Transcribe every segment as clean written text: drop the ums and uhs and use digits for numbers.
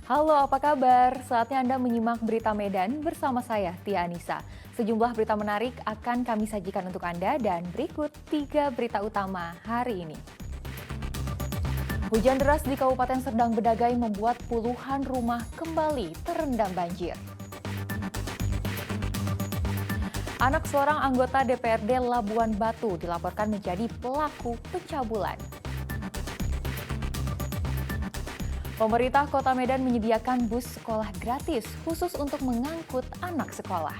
Halo, apa kabar? Saatnya Anda menyimak berita Medan bersama saya, Tia Anissa. Sejumlah berita menarik akan kami sajikan untuk Anda dan berikut 3 berita utama hari ini. Hujan deras di Kabupaten Serdang Bedagai membuat puluhan rumah kembali terendam banjir. Anak seorang anggota DPRD Labuan Batu dilaporkan menjadi pelaku pencabulan. Pemerintah Kota Medan menyediakan bus sekolah gratis khusus untuk mengangkut anak sekolah.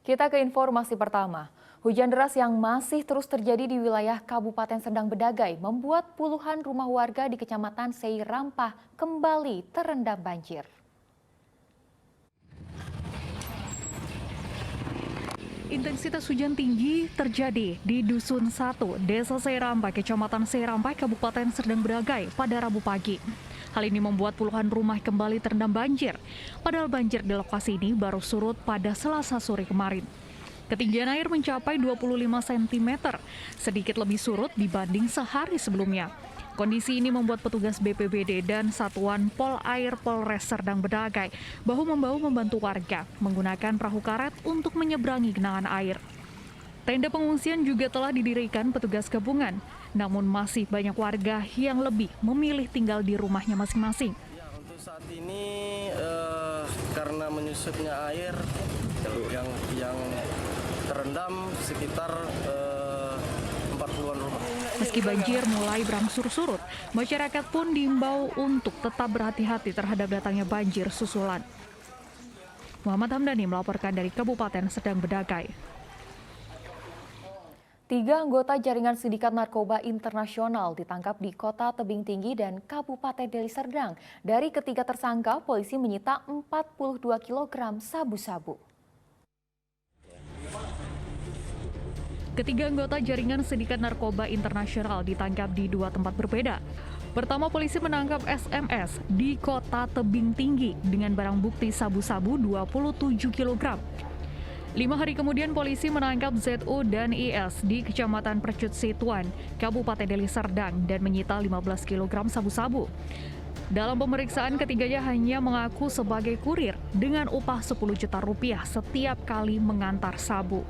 Kita ke informasi pertama. Hujan deras yang masih terus terjadi di wilayah Kabupaten Serdang Bedagai membuat puluhan rumah warga di Kecamatan Seirampah kembali terendam banjir. Intensitas hujan tinggi terjadi di Dusun 1, Desa Seirampah, Kecamatan Seirampah, Kabupaten Serdang Bedagai pada Rabu pagi. Hal ini membuat puluhan rumah kembali terendam banjir. Padahal banjir di lokasi ini baru surut pada Selasa sore kemarin. Ketinggian air mencapai 25 cm, sedikit lebih surut dibanding sehari sebelumnya. Kondisi ini membuat petugas BPBD dan Satuan Pol Air Polres Serdang Bedagai bahu-membahu membantu warga menggunakan perahu karet untuk menyeberangi genangan air. Tenda pengungsian juga telah didirikan petugas gabungan, namun masih banyak warga yang lebih memilih tinggal di rumahnya masing-masing. Ya, untuk saat ini karena menyusutnya air yang terendam sekitar 40-an rumah. Meski banjir mulai berangsur surut, masyarakat pun diimbau untuk tetap berhati-hati terhadap datangnya banjir susulan. Muhammad Hamdani melaporkan dari Kabupaten Serdang Bedagai. 3 anggota jaringan sindikat narkoba internasional ditangkap di Kota Tebing Tinggi dan Kabupaten Deli Serdang. Dari ketiga tersangka, polisi menyita 42 kg sabu-sabu. Ketiga anggota jaringan sindikat narkoba internasional ditangkap di 2 tempat berbeda. Pertama, polisi menangkap SMS di Kota Tebing Tinggi dengan barang bukti sabu-sabu 27 kg. 5 hari kemudian polisi menangkap ZU dan IS di Kecamatan Percut Situan, Kabupaten Deli Serdang dan menyita 15 kg sabu-sabu. Dalam pemeriksaan, ketiganya hanya mengaku sebagai kurir dengan upah 10 juta rupiah setiap kali mengantar sabu.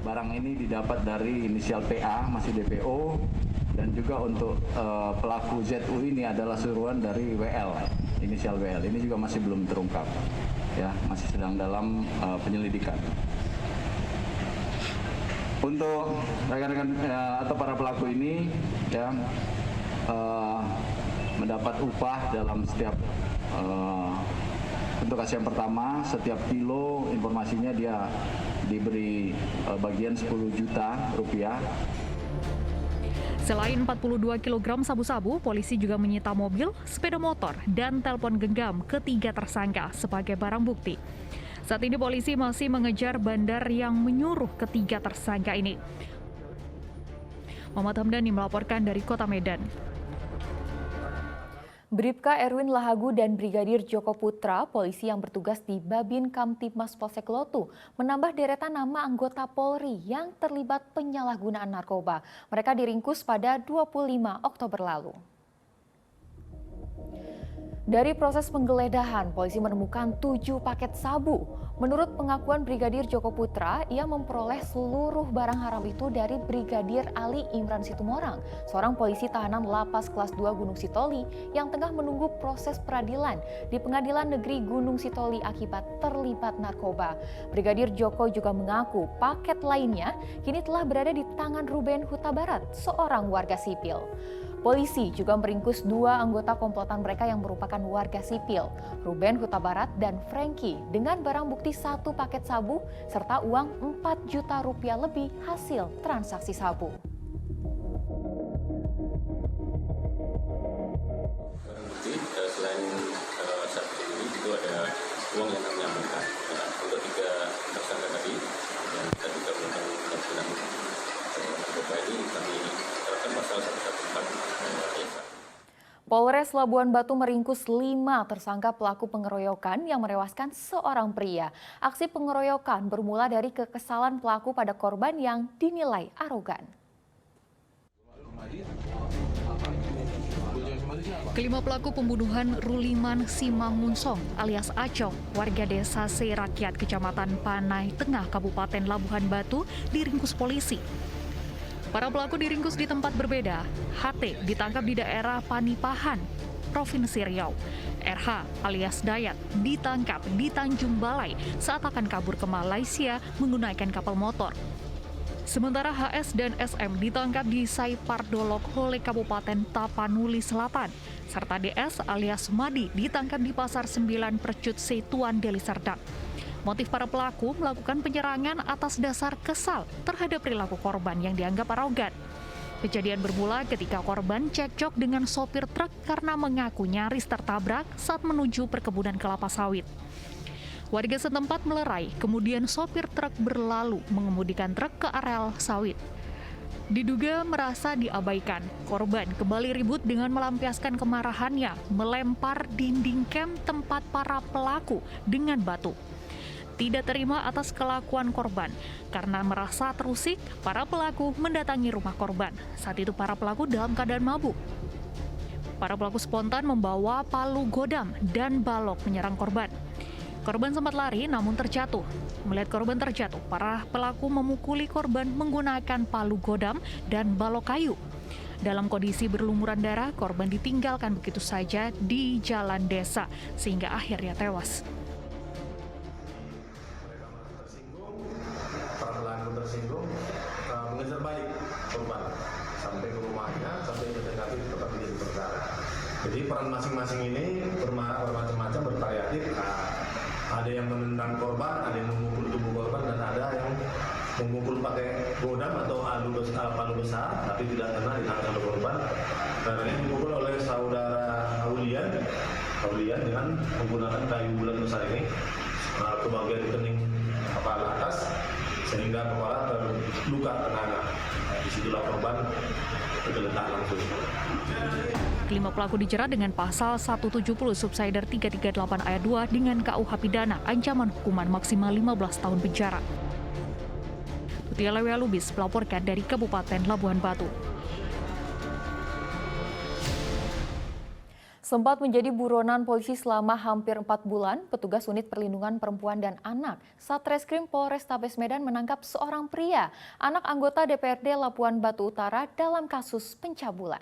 Barang ini didapat dari inisial PA, masih DPO, dan juga untuk pelaku ZU ini adalah suruhan dari WL, inisial WL. Ini juga masih belum terungkap, ya, masih sedang dalam penyelidikan. Untuk rekan-rekan atau para pelaku ini, ya, mendapat upah dalam setiap untuk kasus yang pertama, setiap kilo informasinya dia diberi bagian 10 juta rupiah. Selain 42 kg sabu-sabu, polisi juga menyita mobil, sepeda motor, dan telepon genggam ketiga tersangka sebagai barang bukti. Saat ini polisi masih mengejar bandar yang menyuruh ketiga tersangka ini. Muhammad Hamdani melaporkan dari Kota Medan. Bribka Erwin Lahagu dan Brigadir Joko Putra, polisi yang bertugas di Babin Kamtibmas Polsek Lotu, menambah deretan nama anggota Polri yang terlibat penyalahgunaan narkoba. Mereka diringkus pada 25 Oktober lalu. Dari proses penggeledahan, polisi menemukan 7 paket sabu. Menurut pengakuan Brigadir Joko Putra, ia memperoleh seluruh barang haram itu dari Brigadir Ali Imran Situmorang, seorang polisi tahanan Lapas Kelas 2 Gunung Sitoli yang tengah menunggu proses peradilan di Pengadilan Negeri Gunung Sitoli akibat terlibat narkoba. Brigadir Joko juga mengaku paket lainnya kini telah berada di tangan Ruben Huta Barat, seorang warga sipil. Polisi juga meringkus 2 anggota komplotan mereka yang merupakan warga sipil, Ruben Huta Barat dan Frankie, dengan barang bukti 1 paket sabu serta uang 4 juta rupiah lebih hasil transaksi sabu. Barang bukti selain sabu ini juga ada uang yang kami amankan untuk 3 tersangka tadi, dan kita juga melakukan penggabungan narkoba ini kami terapkan pasal 114 ayat 1. Polres Labuan Batu meringkus 5 tersangka pelaku pengeroyokan yang merewaskan seorang pria. Aksi pengeroyokan bermula dari kekesalan pelaku pada korban yang dinilai arogan. Kelima pelaku pembunuhan Ruliman Simangunsong alias Acong, warga desa Serakyat, Kecamatan Panai Tengah, Kabupaten Labuhan Batu, diringkus polisi. Para pelaku diringkus di tempat berbeda. HT ditangkap di daerah Panipahan, Provinsi Riau. RH alias Dayat ditangkap di Tanjung Balai saat akan kabur ke Malaysia menggunakan kapal motor. Sementara HS dan SM ditangkap di Saipardolok Hole, Kabupaten Tapanuli Selatan. Serta DS alias Madi ditangkap di Pasar 9 Percut Setuan, Deli Serdang. Motif para pelaku melakukan penyerangan atas dasar kesal terhadap perilaku korban yang dianggap arogan. Kejadian bermula ketika korban cekcok dengan sopir truk karena mengaku nyaris tertabrak saat menuju perkebunan kelapa sawit. Warga setempat melerai, kemudian sopir truk berlalu mengemudikan truk ke areal sawit. Diduga merasa diabaikan, korban kembali ribut dengan melampiaskan kemarahannya, melempar dinding kamp tempat para pelaku dengan batu. Tidak terima atas kelakuan korban. Karena merasa terusik, para pelaku mendatangi rumah korban. Saat itu para pelaku dalam keadaan mabuk. Para pelaku spontan membawa palu godam dan balok menyerang korban. Korban sempat lari namun terjatuh. Melihat korban terjatuh, para pelaku memukuli korban menggunakan palu godam dan balok kayu. Dalam kondisi berlumuran darah, korban ditinggalkan begitu saja di jalan desa sehingga akhirnya tewas. Tersinggung mengejar balik korban sampai ke rumahnya, sampai mendekati tempat menjadi perkara. Jadi peran masing-masing ini bermacam-macam, bervariatif. Ada yang menendang korban, ada yang memukul tubuh korban, dan ada yang memukul pakai godam atau palu besar, tapi tidak kena ditangkap oleh korban. Dan ini dipukul oleh saudara Aulian dengan menggunakan kayu bulat besar ini ke bagian kening kepala atas, sehingga kepala terluka tengah. Disitulah korban tergeletak langsung. Kelima pelaku dijerat dengan pasal 170 subsider 338 ayat 2 dengan KUH pidana, ancaman hukuman maksimal 15 tahun penjara. Mutia Lewea Lubis melaporkan dari Kabupaten Labuhan Batu. Sempat menjadi buronan polisi selama hampir 4 bulan, petugas unit perlindungan perempuan dan anak Satreskrim Polrestabes Medan menangkap seorang pria, anak anggota DPRD Labuhan Batu Utara dalam kasus pencabulan.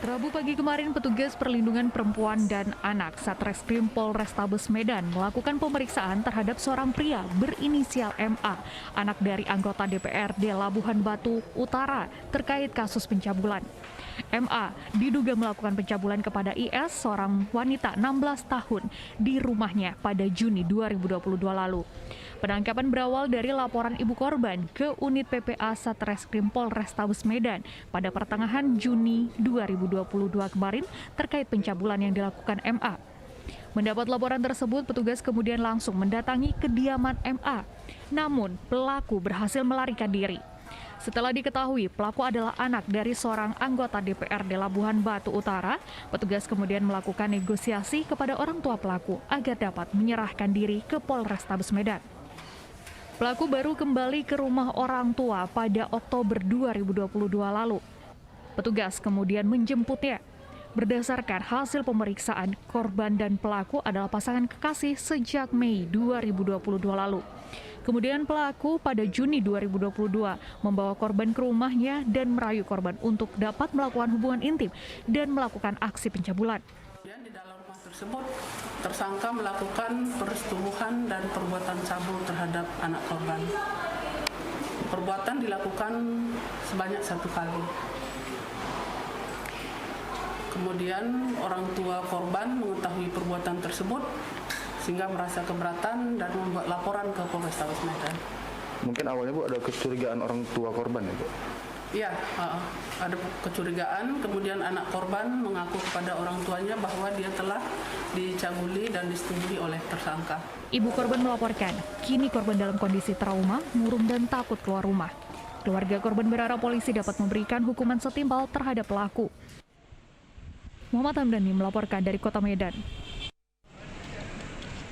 Rabu pagi kemarin, petugas perlindungan perempuan dan anak Satreskrim Polrestabes Medan melakukan pemeriksaan terhadap seorang pria berinisial MA, anak dari anggota DPRD Labuhan Batu Utara terkait kasus pencabulan. MA diduga melakukan pencabulan kepada IS, seorang wanita 16 tahun, di rumahnya pada Juni 2022 lalu. Penangkapan berawal dari laporan ibu korban ke unit PPA Satreskrim Polrestabes Medan pada pertengahan Juni 2022 kemarin terkait pencabulan yang dilakukan MA. Mendapat laporan tersebut, petugas kemudian langsung mendatangi kediaman MA. Namun, pelaku berhasil melarikan diri. Setelah diketahui pelaku adalah anak dari seorang anggota DPRD Labuhan Batu Utara, petugas kemudian melakukan negosiasi kepada orang tua pelaku agar dapat menyerahkan diri ke Polrestabes Medan. Pelaku baru kembali ke rumah orang tua pada Oktober 2022 lalu. Petugas kemudian menjemputnya. Berdasarkan hasil pemeriksaan, korban dan pelaku adalah pasangan kekasih sejak Mei 2022 lalu. Kemudian pelaku pada Juni 2022 membawa korban ke rumahnya dan merayu korban untuk dapat melakukan hubungan intim dan melakukan aksi pencabulan. Di dalam rumah tersebut, tersangka melakukan persetubuhan dan perbuatan cabul terhadap anak korban. Perbuatan dilakukan sebanyak 1 kali. Kemudian orang tua korban mengetahui perbuatan tersebut sehingga merasa keberatan dan membuat laporan ke Polrestabes Medan. Mungkin awalnya Bu ada kecurigaan orang tua korban ya Bu? Iya, ada kecurigaan, kemudian anak korban mengaku kepada orang tuanya bahwa dia telah dicabuli dan disetujui oleh tersangka. Ibu korban melaporkan, kini korban dalam kondisi trauma, murung dan takut keluar rumah. Keluarga korban berharap polisi dapat memberikan hukuman setimpal terhadap pelaku. Muhammad Hamdani melaporkan dari Kota Medan.